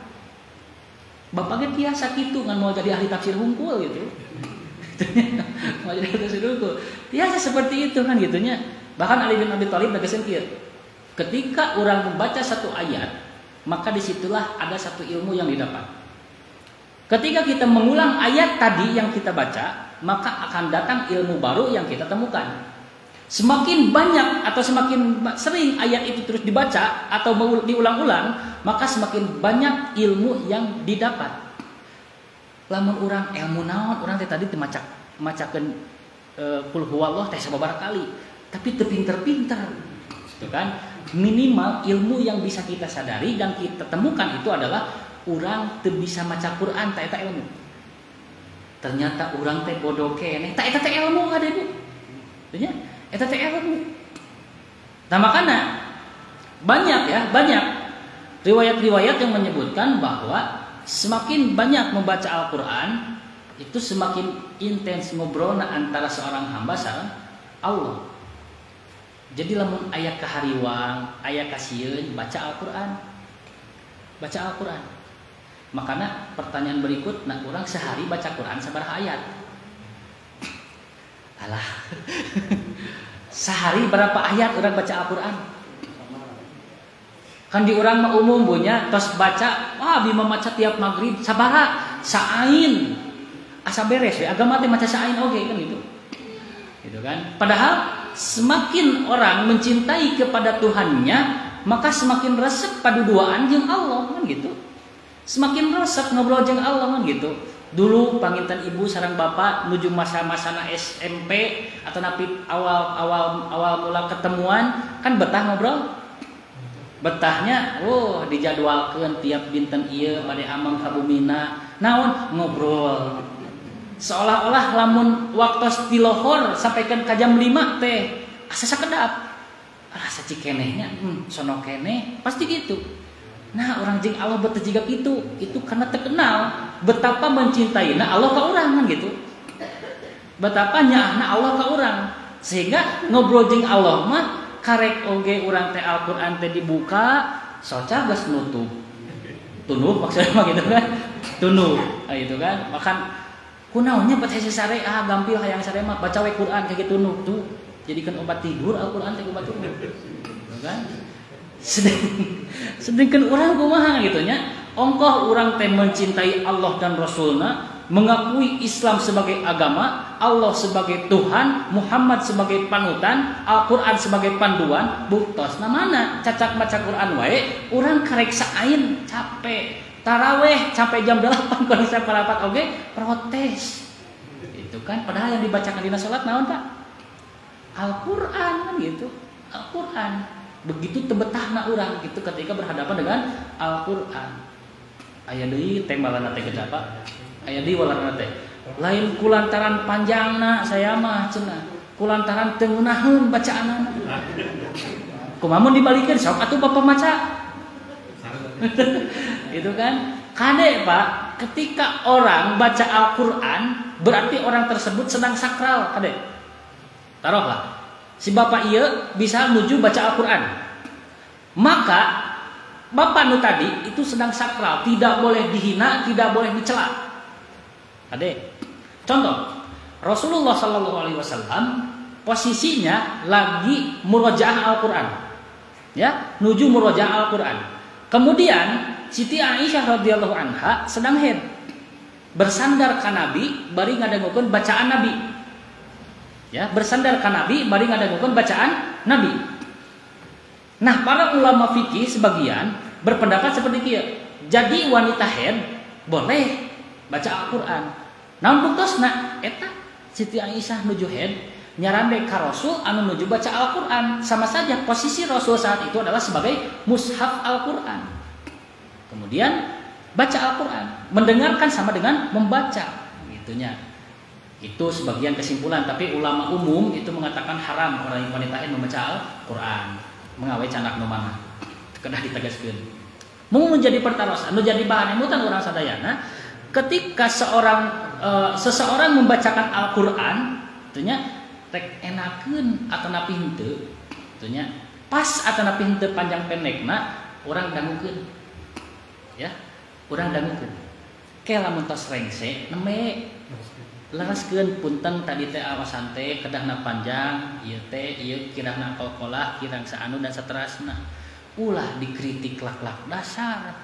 Bapaknya biasa gitu kan mau jadi ahli tafsir hungkul gitu. Mau jadi ahli tafsir hungkul. Biasa seperti itu kan gitunya. Bahkan Ali bin Abi Thalib bageuskeun kieu. Ketika orang membaca satu ayat, maka disitulah ada satu ilmu yang didapat. Ketika kita mengulang ayat tadi yang kita baca, maka akan datang ilmu baru yang kita temukan. Semakin banyak atau semakin sering ayat itu terus dibaca atau diulang-ulang, maka semakin banyak ilmu yang didapat. Lamun urang ilmu naon, urang teh tadi teu macakeun qul huwallah teh sababaraha kali, tapi teu pinter-pinter. Itu kan minimal ilmu yang bisa kita sadari dan kita temukan itu adalah urang teu bisa maca Quran tah eta ilmu. Ternyata urang teh bodoh keneh, tah eta teh ilmu kada Bu. Tanya eta teh ilmu. Nah makanya banyak riwayat-riwayat yang menyebutkan bahwa semakin banyak membaca Al-Quran itu semakin intens ngobrolna antara seorang hamba sareng Allah. Jadi lamun aya kahariwang, aya kasieun baca Al-Quran. Baca Al-Quran. Makanya pertanyaan berikut, nah urang sehari baca Quran sabaraha ayat? Alah. Sehari berapa ayat orang baca Al-Quran? Kan di orang mah umum punya tos baca, wah bima maca tiap maghrib sabaraha? Sa'ain. Asa beres we agama teh maca sa'ain oge kan gitu. Gitu kan? Padahal semakin orang mencintai kepada Tuhannya, maka semakin resep paduduaan jeung Allah kan gitu. Semakin resep ngobrol jeung Allah kan gitu. Dulu panginten ibu sareng bapak nuju masa-masana SMP atau napi awal mula ketemuan kan betah ngobrol. Betahnya dijadwalkeun tiap dinten ieu bade amang ka bumina naon ngobrol. Seolah-olah lamun waktos di lohor sampaikan ka jam 5 teh asa sakedap. Asa cikenehnya sono keneh pasti gitu. Nah, orang jeung Allah beteu jiga itu karena terkenal betapa mencintainya Allah ka urang kan gitu. Betapa nyaahna Allah ka urang. Sehingga ngobrol jeung Allah mah karek oge urang teh Al-Qur'an teh dibuka soca geus nutup. Tunuh maksudnya mah gitu kan. Tunuh gitu kan. Makan kunaonnya baca sare gampil hayang sare mah baca we Qur'an kayak gitu nuh tuh. Jadikan obat tidur Al-Qur'an teh obat tidur. Gitu kan? Sedangkan orang kumaha gitu nya ongkoh orang teh mencintai Allah dan Rasulna, mengakui Islam sebagai agama, Allah sebagai Tuhan, Muhammad sebagai panutan, Al-Qur'an sebagai panduan, buktos namana cacak maca Qur'an wae urang karek saeun capek taraweh sampai jam 8 kalau saya parapat oge protes itu kan padahal yang dibacakan dina salat naon Pak? Al-Qur'an kan gitu. Al-Qur'an begitu tebetahna urang gitu ketika berhadapan dengan Al-Qur'an. Aya deui tembalana teh kecapak. Aya deui walarna teh. Lain kulantaran panjangna saya mah cenah. Kulantaran teu ngeunaheun bacaanna. Kumaha mun dibalikeun sok atuh Bapak maca. Itu kan kade Pak, ketika orang baca Al-Qur'an berarti orang tersebut sedang sakral kade. Taruhlah si bapak ieu bisa nuju baca Al-Qur'an. Maka bapak nu tadi itu sedang sakral, tidak boleh dihina, tidak boleh dicela. Ade. Contoh, Rasulullah sallallahu alaihi wasallam posisinya lagi murojaah Al-Qur'an. Ya, nuju murojaah Al-Qur'an. Kemudian Siti Aisyah radhiyallahu anha sedang haid. Bersandar ka Nabi bari ngadangukeun bacaan Nabi. Ya, bersandar ka Nabi bari ngadangukeun bacaan Nabi. Nah, para ulama fikih sebagian berpendapat seperti kieu. Jadi wanita haid boleh baca Al-Qur'an. Namun buktosna eta Siti Aisyah nuju haid nyarande ka Rasul anu nuju baca Al-Qur'an. Sama saja posisi Rasul saat itu adalah sebagai mushaf Al-Qur'an. Kemudian baca Al-Qur'an, mendengarkan sama dengan membaca gitunya. Itu sebagian kesimpulan, tapi ulama umum itu mengatakan haram orang yang wanita haid membaca Al-Qur'an. Mengawe canak nu mana? Kedah ditegaskeun. Mau menjadi pertarosan, menjadi bahan emutan orang sadayana ketika seseorang membacakan Al-Qur'an, tentunya tek enakeun atau henteu, tentunya pas atau henteu panjang pendekna orang dangukeun. Ya, orang dangukeun. Ke lamun tos rengse nembe laraskeun punten tadi teh awasan teh kedahna panjang, ieu teh ieu kirahna qalqalah, kirang saanu dan saterasna. Ulah dikritik lak-lak dasar.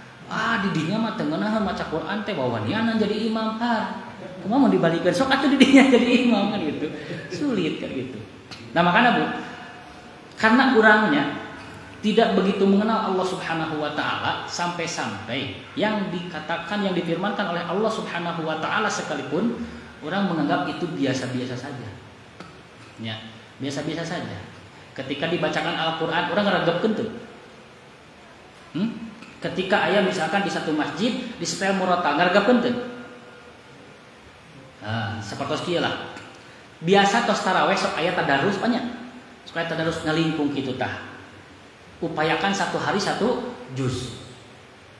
Di dinya mah teu ngeunaheun maca Quran teh wawanianan jadi imam kumaha mau dibalikeun sok atuh di dinya jadi imam kan gitu. Sulit kan gitu. Nah, makanya Bu, karena urangnya tidak begitu mengenal Allah Subhanahu wa taala sampai-sampai yang dikatakan yang difirmankan oleh Allah Subhanahu wa taala sekalipun orang menganggap itu biasa-biasa saja. Ya, biasa-biasa saja. Ketika dibacakan Al-Qur'an orang ngaragepkeun teu? Ketika aya misalkan di satu masjid di setel murata ngaragepkeun teu? Sapertos kieu lah. Biasa tos tarawih sok aya tadarus banyak. Supaya tadarus ngalingkung kitu tah. Upayakan satu hari satu juz.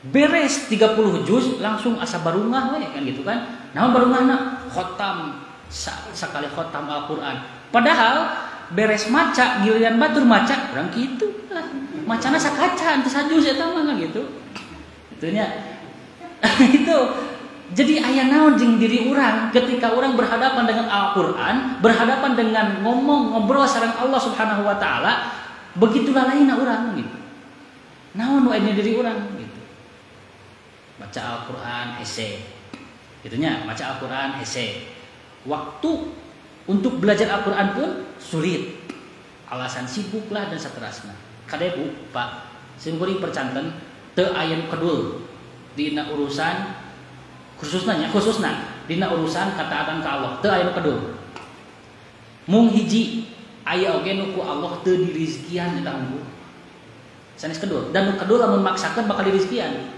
Beres 30 juz langsung asa barungah we kan gitu kan. Namun barungahna khotam sakali khotam Al-Qur'an. Padahal beres maca giliran batur maca urang kitu lah. Macana sakaca teu sajuz eta mah gitu. Itunya. Itu. Jadi aya naon jeung diri urang ketika urang berhadapan dengan Al-Qur'an, berhadapan dengan ngobrol sareng Allah Subhanahu wa taala, begitulah lainna urang gitu. Naon wae diri urang gitu. Baca Al-Qur'an hese. Gitunya, baca Al-Qur'an hese. Waktu untuk belajar Al-Qur'an pun sulit. Alasan sibuk lah dan saterasna. Kade Bu, Pak, simkuring percanten teu aya nu kedul dina urusan khususna dina urusan kataatan ka Allah teu aya nu kedul. Mung hiji aya oge nu ku Allah teu dirizkian eta unggul. Sanes kedul dan nu kedul lamun maksakeun bakal dirizkian.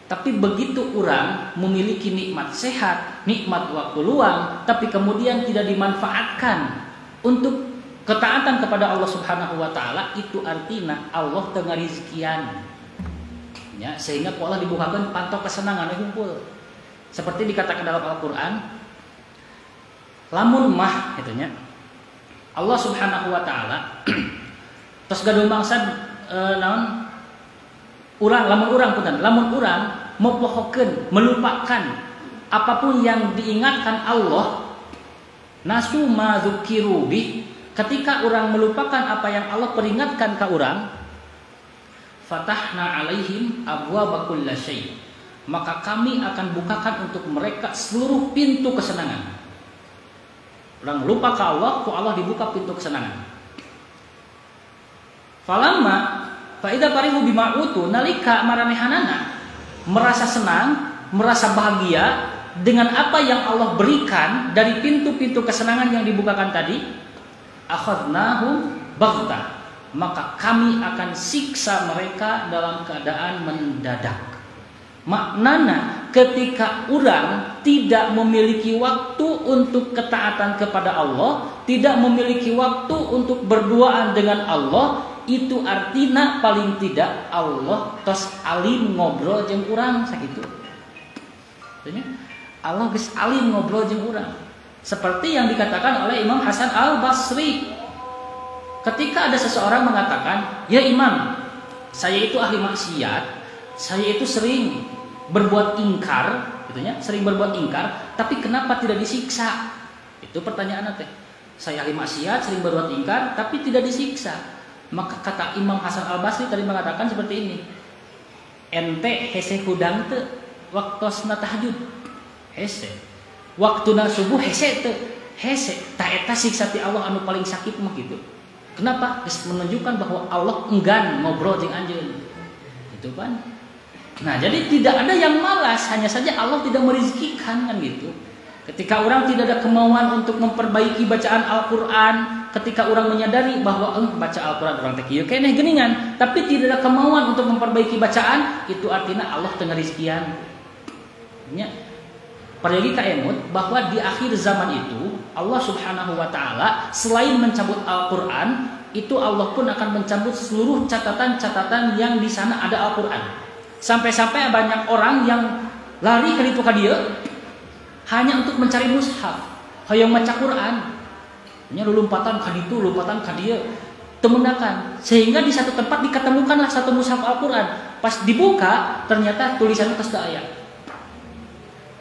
Tapi begitu orang memiliki nikmat sehat, nikmat waktu luang, tapi kemudian tidak dimanfaatkan untuk ketaatan kepada Allah Subhanahu wa taala, itu artinya Allah teu ngarizkian. Ya, sehingga ku Allah dibukakeun pantok kesenangan ngumpul. Seperti dikatakan dalam Al-Qur'an, lamun mah gitu nya. Allah Subhanahu wa taala tos gadung bangsa naon lamun urang mepohokeun melupakan apapun yang diingatkan Allah, nasu ma dzukiru bi, ketika orang melupakan apa yang Allah peringatkan ke orang, fatahna alaihim abwaaba kulli syai', maka kami akan bukakan untuk mereka seluruh pintu kesenangan. Orang lupa ke Allah, ku Allah dibuka pintu kesenangan. Falamma fa idza farihu bima utu, nalika maranehanana merasa senang, merasa bahagia dengan apa yang Allah berikan dari pintu-pintu kesenangan yang dibukakan tadi, akhadnahum baghtah, maka kami akan siksa mereka dalam keadaan mendadak. Maknana ketika orang tidak memiliki waktu untuk ketaatan kepada Allah, tidak memiliki waktu untuk berduaan dengan Allah, itu artinya paling tidak Allah tos alim ngobrol jeung urang sakitu. Artinya Allah geus alim ngobrol jeung urang. Seperti yang dikatakan oleh Imam Hasan Al-Basri. Ketika ada seseorang mengatakan, "Ya Imam, saya itu ahli maksiat, saya itu sering berbuat ingkar," gitu nya, sering berbuat ingkar, tapi kenapa tidak disiksa? Itu pertanyaan teh. Saya ahli maksiat, sering berbuat ingkar, tapi tidak disiksa. Maka kata Imam Hasan Al-Basri tadi mengatakan seperti ini, ente hese hudang teu waktosna tahajud hese, waktuna subuh hese teu hese, ta eta siksa ti Allah anu paling sakit mah gitu. Kenapa? Geus menunjukkan bahwa Allah enggan ngobrol jeung anjeun. Gitu kan? Nah, jadi tidak ada yang malas, hanya saja Allah tidak merizkikan kan gitu. Ketika orang tidak ada kemauan untuk memperbaiki bacaan Al-Quran, ketika orang menyadari bahwa baca Al-Quran orang teh kieu keneh geuningan, tapi tidak ada kemauan untuk memperbaiki bacaan, itu artinya Allah teu ngarizkian. Nya pergi ka emut bahwa di akhir zaman itu Allah Subhanahu wa taala selain mencabut Al-Quran, itu Allah pun akan mencabut seluruh catatan-catatan yang di sana ada Al-Quran. Sampai-sampai banyak orang yang lari ke ditu ka dieu hanya untuk mencari mushaf, hoyong maca Quran. Nya lompatan ka ditu, lompatan ka dieu, temendakan. Sehingga di satu tempat diketemukanlah satu mushaf Al-Quran. Pas dibuka, ternyata tulisannya geus teu aya.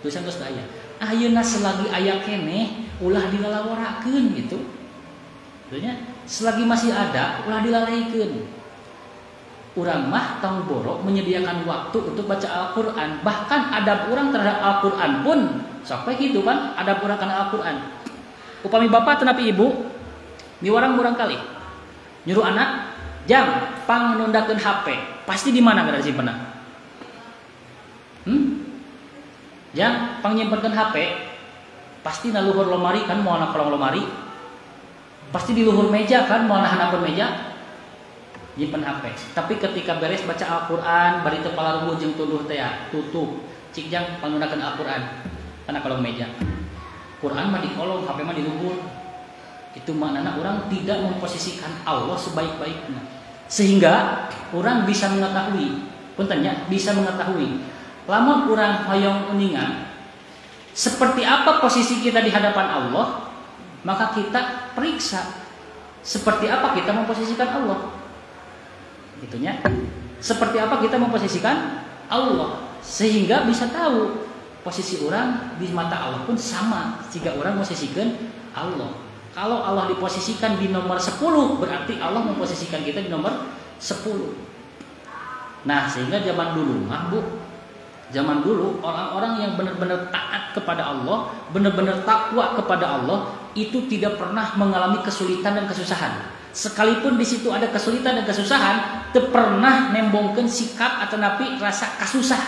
Tulisan geus teu aya. Ayeuna selagi aya keneh ulah dilalaworakeun gitu. Artinya selagi masih ada ulah dilalehikeun. Urang mah tong boro menyediakan waktu untuk baca Al-Quran. Bahkan adab urang terhadap Al-Quran pun sampai gitu kan, adab urang kana Al-Quran. Upami bapak tenapi ibu miwarang murang kali nyuruh anak jam pang nundakeun HP, pasti di mana kada simpenna? Jam pang nyimpenkeun HP pasti na luhur lomari kan, moal na kolong lomari. Pasti di luhur meja kan, moal na handapun meja. Nyimpen HP. Tapi ketika beres baca Al-Quran, bari teu palarungguh jeung tunduh teh tutup. Cik jang pangunakeun Al-Quran kana kolong meja. Quran mah di kolong, HP mah di luhur. Itu maknana orang tidak memposisikan Allah sebaik-baiknya. Sehingga orang bisa mengetahui, puntennya bisa mengetahui, lamun urang hoyong uningan seperti apa posisi kita di hadapan Allah, maka kita periksa seperti apa kita memposisikan Allah. Gitunya, seperti apa kita memposisikan Allah, sehingga bisa tahu posisi orang di mata Allah pun sama jika orang memposisikan Allah. Kalau Allah diposisikan di nomor 10, berarti Allah memposisikan kita di nomor 10. Nah, sehingga zaman dulu mah Bu, zaman dulu orang-orang yang benar-benar taat kepada Allah, benar-benar takwa kepada Allah, itu tidak pernah mengalami kesulitan dan kesusahan. Sekalipun di situ ada kesulitan dan kesusahan, tidak pernah nembongkeun sikap atau napi rasa kasusah.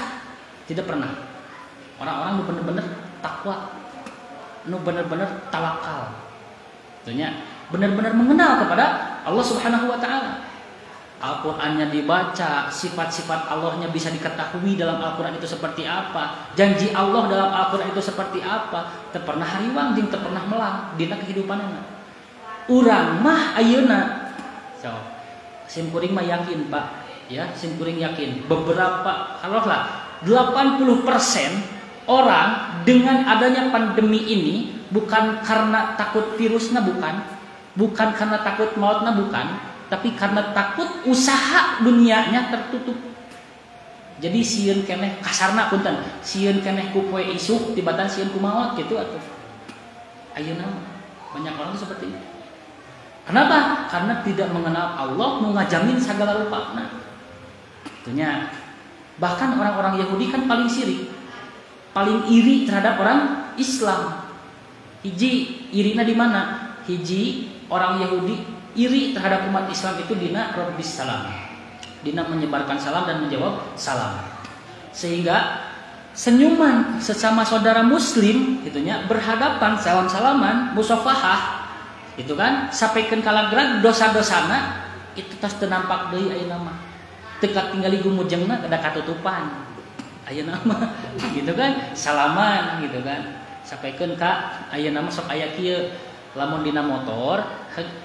Tidak pernah. Orang-orang benar-benar takwa nu bener-bener tawakal. Tentunya benar-benar mengenal kepada Allah Subhanahu wa taala. Al-Qur'annya dibaca, sifat-sifat Allahnya bisa diketahui dalam Al-Qur'an itu seperti apa, janji Allah dalam Al-Qur'an itu seperti apa, teu pernah hariwang jeung teu pernah melang dina kehidupanna. Urang mah ayeuna so, simkuring mah yakin Pak, ya, simkuring yakin beberapa kalaulah 80% orang dengan adanya pandemi ini bukan karena takut virusnya, bukan karena takut mautnya, bukan, tapi karena takut usaha dunianya tertutup. Jadi sieun keneh kasarna punten, sieun keneh ku poe isuk tibatan sieun ku maot gitu atuh. Ayeuna banyak orang seperti itu. Kenapa? Karena tidak mengenal Allah, nu ngajamin sagala rupana. Tentunya bahkan orang-orang Yahudi kan paling sirik, paling iri terhadap orang Islam. Hiji irina di mana? Hiji orang Yahudi iri terhadap umat Islam itu dina rabbis salam, dina menyebarkan salam dan menjawab salam, sehingga senyuman sesama saudara muslim gitunya berhadapan salam-salaman musafahah itu kan sampaikan kalagrag dosa-dosana itu tas teu nampak deui ayeuna mah teu katinggali gumujengna kada katutupan ayeuna mah gitu kan salaman gitu kan sampaikan ka ayeuna mah sok aya kieu lamun dina motor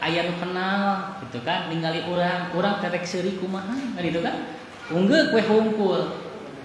aya nu kenal gitu kan ningali urang terek seuri kumaha gitu kan unggeuh we hungkul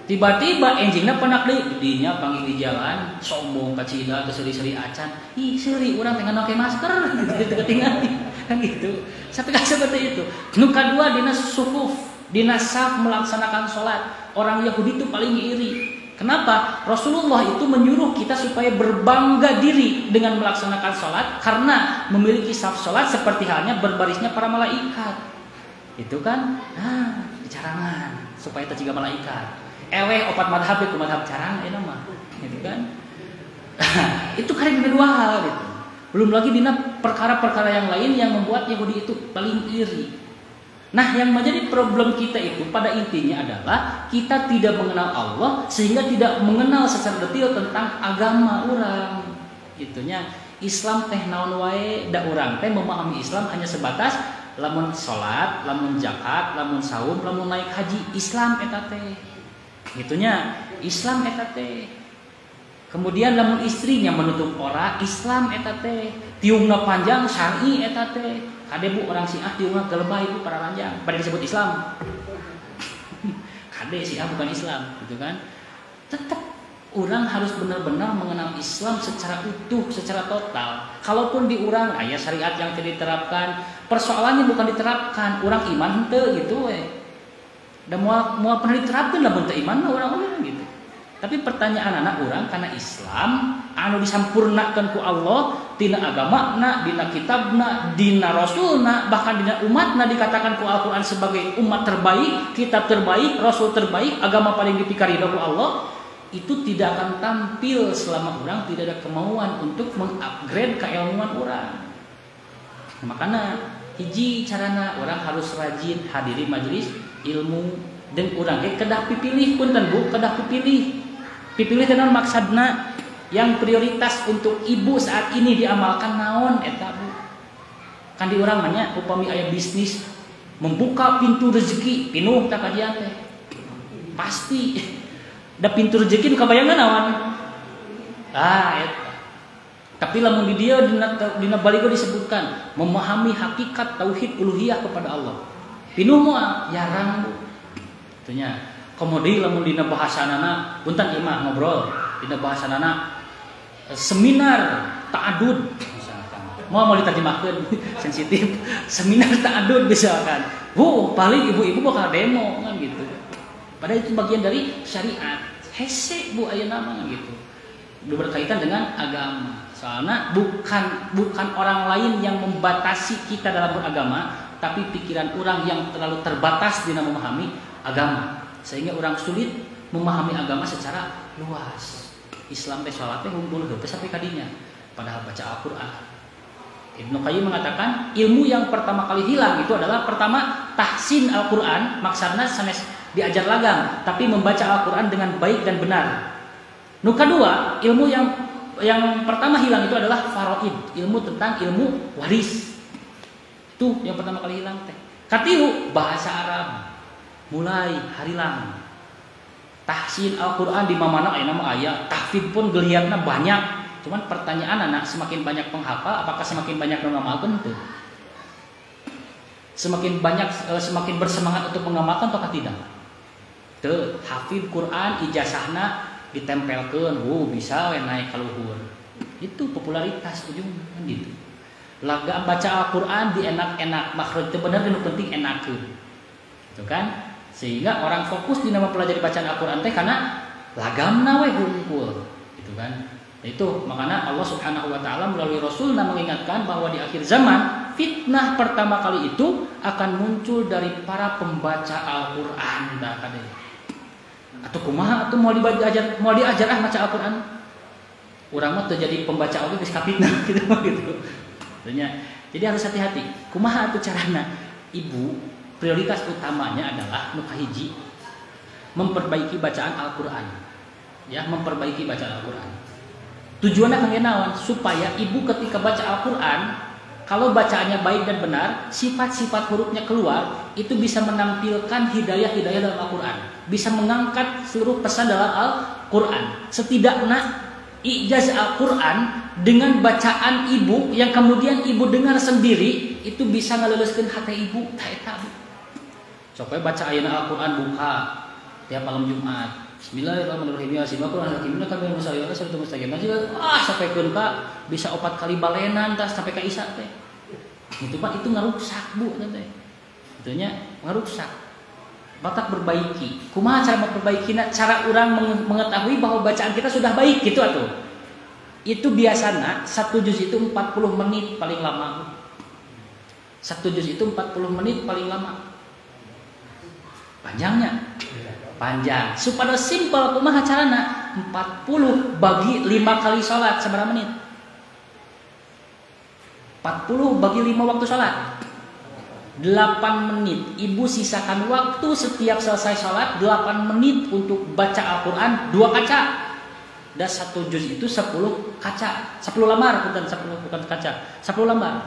tiba-tiba enjingna penak deui dinya panggil di jalan sombong ka cida teu seuri-seuri acan ih seuri urang teh nganoke masker gitu ketinggali kan gitu sampai ka seperti itu. Nu kadua dina sufuf dina saf melaksanakan salat orang Yahudi itu paling iri. Kenapa? Rasulullah itu menyuruh kita supaya berbangga diri dengan melaksanakan sholat karena memiliki saf sholat seperti halnya berbarisnya para malaikat. Itu kan, carangan supaya terjaga malaikat. Opat madhab itu madhab carang, mah, gitu kan? Itu karena dua hal gitu. Belum lagi dina perkara-perkara yang lain yang membuat Yahudi itu paling iri. Nah, yang menjadi problem kita itu pada intinya adalah kita tidak mengenal Allah sehingga tidak mengenal secara detail tentang agama orang. Gitunya Islam teh naon wae da urang teh memahami Islam hanya sebatas lamun salat, lamun zakat, lamun saum, lamun naik haji, Islam eta teh. Gitunya Islam eta teh. Kemudian lamun istrinya menutup aurat, Islam eta teh. Tiungna panjang syar'i eta teh. Kade bu orang Syiah diunggah gelebah itu para ranjang pada disebut Islam. Kade Syiah bukan Islam, gitu kan? Tetap orang harus benar-benar mengenal Islam secara utuh, secara total. Kalaupun di orang aya syariat yang tidak diterapkan, persoalannya bukan diterapkan, orang iman henteu gitu we. Dan mau pernah diterapkan lah bentuk iman orang-orang gitu. Tapi pertanyaan anak orang karena Islam anu disampurnakan ku Allah dina agamana, dina kitabna, dina rasulna, bahkan dina umatna dikatakan ku Al-Qur'an sebagai umat terbaik, kitab terbaik, rasul terbaik, agama paling dipikari ku Allah, itu tidak akan tampil selama orang tidak ada kemauan untuk mengupgrade keilmuan orang. Makanya hiji carana orang harus rajin hadiri majelis ilmu dan orang kedah pipilih punten Bu, kedah pipilih. Pipilih tenan maksudna yang prioritas untuk ibu saat ini diamalkan naon eta Bu. Kan di urang mah nya upami aya bisnis membuka pintu rezeki pinuh tak kajian teh. Pasti da pintu rezeki nu kabayangan naon. Eta. Tapi lamun di dia dina baligo disebutkan memahami hakikat tauhid uluhiyah kepada Allah. Pinuh moal yarang Bu. Itunya komodi lamun dina bahasanana punten imah ngobrol dina bahasanana seminar ta'adud misalkan mau diterjemahkeun sensitif seminar ta'adud misalkan paling ibu-ibu bakal demo kan gitu padahal itu bagian dari syariat hese Bu ayeuna mah gitu berkaitan dengan agama soalnya bukan orang lain yang membatasi kita dalam beragama tapi pikiran orang yang terlalu terbatas dina memahami agama sehingga orang sulit memahami agama secara luas. Islam teh salat teh hungkul heuh sampai kadinya padahal baca Al-Qur'an. Ibnu Qayyim mengatakan ilmu yang pertama kali hilang itu adalah pertama tahsin Al-Qur'an, maksudna sanes diajar lagam tapi membaca Al-Qur'an dengan baik dan benar. Nu kadua, ilmu yang yang pertama hilang itu adalah faraid, ilmu tentang ilmu waris. Itu yang pertama kali hilang teh. Katilu bahasa Arab mulai harilang. Tahsin Al-Qur'an di mana aya nama aya, tahfidz pun geliatna banyak. Cuman pertanyaan anak semakin banyak penghafal apakah semakin banyak nu ngamalkeun teu? Semakin banyak semakin bersemangat untuk mengamalkan atau tidak? Teu, hafid Quran ijazahna ditempelkeun, bisa we naik ka luhur. Itu popularitas ujung kan gitu. Laga baca Al-Qur'an di enak-enak, makhraj teu bener nu penting enakeun. Gitu kan? Sehingga orang fokus di nama pelajari bacaan Al-Qur'an teh karena lagamna we hungkul. Gitu kan? Itu makanya Allah Subhanahu wa taala melalui Rasulnya mengingatkan bahwa di akhir zaman fitnah pertama kali itu akan muncul dari para pembaca Al-Qur'an dah kadang. Atau kumaha atau mau diajar baca Al-Qur'an. Urang mah teu jadi pembaca oge geus kapitna gitu gitu. Jadi harus hati-hati. Kumaha atuh carana? Ibu prioritas utamanya adalah nu kahiji memperbaiki bacaan Al-Qur'an. Ya, memperbaiki bacaan Al-Qur'an. Tujuannya kangge naon? Supaya ibu ketika baca Al-Qur'an, kalau bacaannya baik dan benar, sifat-sifat hurufnya keluar, itu bisa menampilkan hidayah-hidayah dalam Al-Qur'an. Bisa mengangkat seluruh pesan dalam Al-Qur'an. Setidaknya ijaz Al-Qur'an dengan bacaan ibu yang kemudian ibu dengar sendiri, itu bisa ngaleuleuskeun hati ibu, ta eta Bu. Coba baca ayeuna Al-Qur'an buka tiap malam Jumat. Bismillahirrahmanirrahim. Bismillahirrahmanirrahim. Kami musayyi'at sareng mustaqim. Sampaikeun ka bisa 4 kali balenan tas sampai ka Isya teh. Itu Pak itu ngarusak Bu teh. Itunya ngarusak. Batak berbaiki. Kumaha cara memperbaikinya? Cara orang mengetahui bahwa bacaan kita sudah baik gitu atuh. Itu biasanya 1 juz itu 40 menit paling lama. 1 juz itu 40 menit paling lama. Panjangnya panjang. Supaya simpel kumaha carana? 40 bagi 5 kali salat sabaraha menit? 40 bagi 5 waktu salat. 8 menit. Ibu sisakan waktu setiap selesai salat 8 menit untuk baca Al-Qur'an 2 kaca. Dan 1 juz itu 10 kaca. 10 lembar bukan kaca. 10 lembar.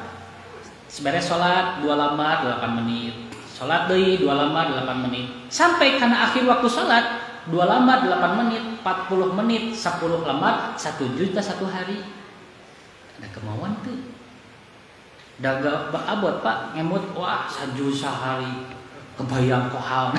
Seberes salat 2 lembar 8 menit. Salat deui 2 lembar 8 menit. Sampai karena akhir waktu salat 2 lembar 8 menit, 40 menit, 10 lembar, 1 juz 1 hari. Ada kemauan tuh. Daga abot Pak ngemut wah 1 juz sehari. Kebayang kohal.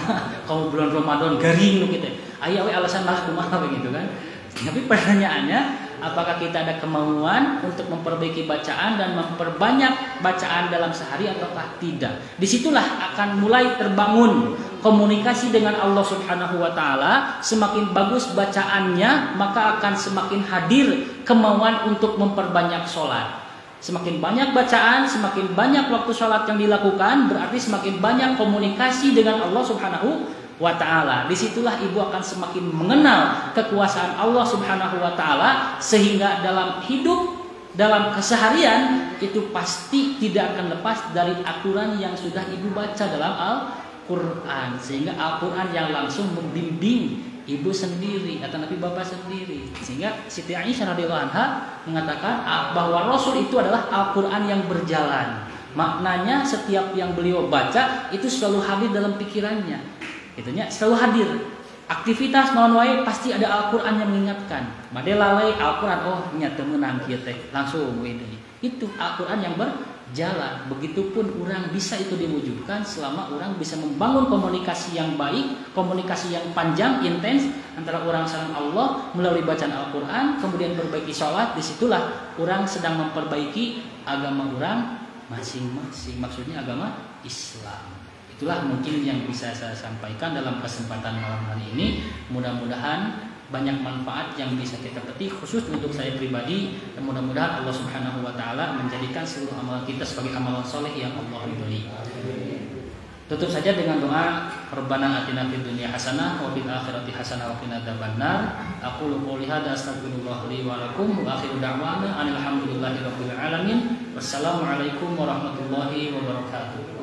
Kalau bulan Ramadan garing nu kitu. Aya we alasan malah kumaha begitu kan. Tapi pertanyaannya, apakah kita ada kemauan untuk memperbaiki bacaan dan memperbanyak bacaan dalam sehari ataukah tidak? Disitulah akan mulai terbangun komunikasi dengan Allah Subhanahu wa taala. Semakin bagus bacaannya, maka akan semakin hadir kemauan untuk memperbanyak sholat. Semakin banyak bacaan, semakin banyak waktu sholat yang dilakukan, berarti semakin banyak komunikasi dengan Allah Subhanahu wa ta'ala. Disitulah ibu akan semakin mengenal kekuasaan Allah Subhanahu wa ta'ala, sehingga dalam hidup, dalam keseharian itu pasti tidak akan lepas dari aturan yang sudah ibu baca dalam Al-Quran, sehingga Al-Quran yang langsung membimbing ibu sendiri atau Nabi Bapak sendiri. Sehingga Siti Aisyah radhiyallahu anha mengatakan bahwa Rasul itu adalah Al-Quran yang berjalan. Maknanya setiap yang beliau baca itu selalu hadir dalam pikirannya. Itunya selalu hadir. Aktivitas naon wae pasti ada Al-Qur'an yang mengingatkan. Bade lalai Al-Qur'an nya teu meunang kieu teh. Langsung we deui. Itu Al-Qur'an yang berjalan. Begitupun orang bisa itu diwujudkan selama orang bisa membangun komunikasi yang baik, komunikasi yang panjang, intens antara orang sareng Allah melalui bacaan Al-Qur'an, kemudian perbaiki salat. Disitulah orang sedang memperbaiki agama orang masing-masing. Maksudnya agama Islam. Itulah mungkin yang bisa saya sampaikan dalam kesempatan malam hari ini. Mudah-mudahan banyak manfaat yang bisa kita petik khusus untuk saya pribadi, dan mudah-mudahan Allah Subhanahu wa taala menjadikan seluruh amalan kita sebagai amalan soleh yang Allah ridhoi. Tutup saja dengan doa, Rabbana atina fid dunya hasanah wa fil akhirati hasanah wa qina adzabannar. Aqulu qouli hadza astaghfirullah li wa lakum wa akhiru da'wana alhamdulillahi rabbil alamin. Wassalamualaikum warahmatullahi wabarakatuh.